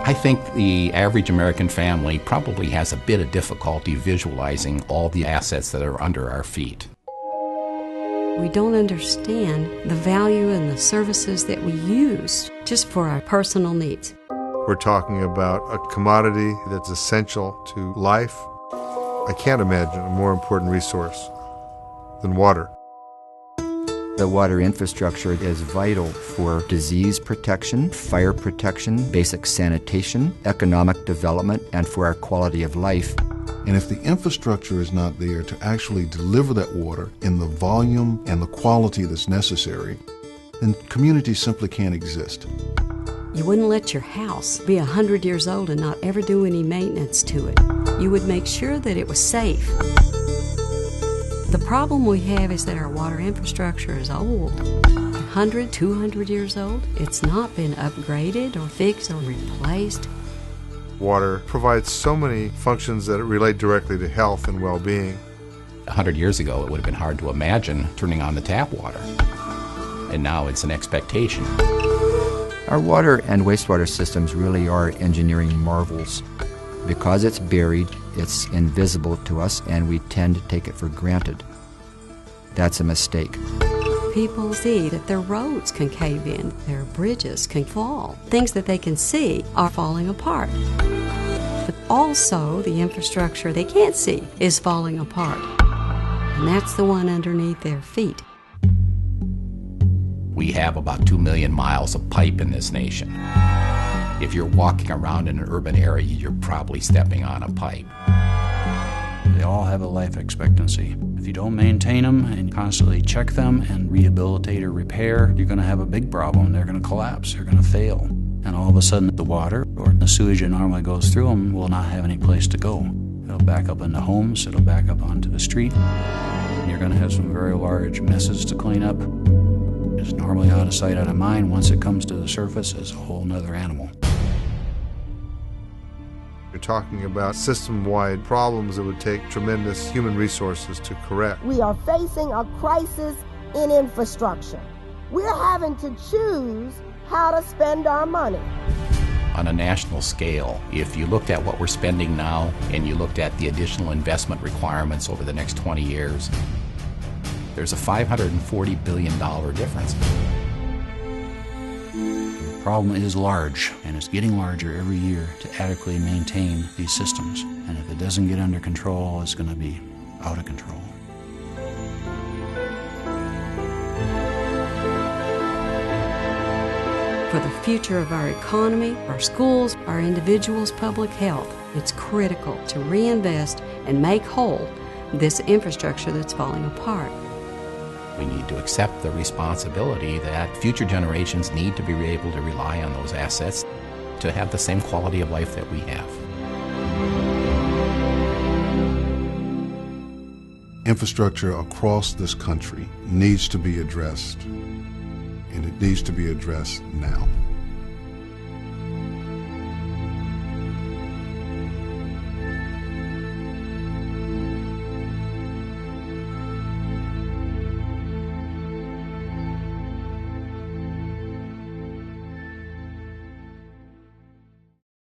I think the average American family probably has a bit of difficulty visualizing all the assets that are under our feet. We don't understand the value and the services that we use just for our personal needs. We're talking about a commodity that's essential to life. I can't imagine a more important resource than water. The water infrastructure is vital for disease protection, fire protection, basic sanitation, economic development, and for our quality of life. And if the infrastructure is not there to actually deliver that water in the volume and the quality that's necessary, then communities simply can't exist. You wouldn't let your house be 100 years old and not ever do any maintenance to it. You would make sure that it was safe. The problem we have is that our water infrastructure is old. 100, 200 years old. It's not been upgraded or fixed or replaced. Water provides so many functions that relate directly to health and well-being. 100 years ago, it would have been hard to imagine turning on the tap water. And now it's an expectation. Our water and wastewater systems really are engineering marvels. Because it's buried, it's invisible to us, and we tend to take it for granted. That's a mistake. People see that their roads can cave in, their bridges can fall. Things that they can see are falling apart. But also, the infrastructure they can't see is falling apart. And that's the one underneath their feet. We have about 2 million miles of pipe in this nation. If you're walking around in an urban area, you're probably stepping on a pipe. They all have a life expectancy. If you don't maintain them and constantly check them and rehabilitate or repair, you're going to have a big problem. They're going to collapse. They're going to fail. And all of a sudden, the water or the sewage that normally goes through them will not have any place to go. It'll back up into homes. It'll back up onto the street. And you're going to have some very large messes to clean up. It's normally out of sight, out of mind. Once it comes to the surface, it's a whole nother animal. You're talking about system-wide problems that would take tremendous human resources to correct. We are facing a crisis in infrastructure. We're having to choose how to spend our money. On a national scale, if you looked at what we're spending now and you looked at the additional investment requirements over the next 20 years, there's a $540 billion difference. The problem is large, and it's getting larger every year to adequately maintain these systems. And if it doesn't get under control, it's going to be out of control. For the future of our economy, our schools, our individuals' public health, it's critical to reinvest and make whole this infrastructure that's falling apart. We need to accept the responsibility that future generations need to be able to rely on those assets to have the same quality of life that we have. Infrastructure across this country needs to be addressed, and it needs to be addressed now.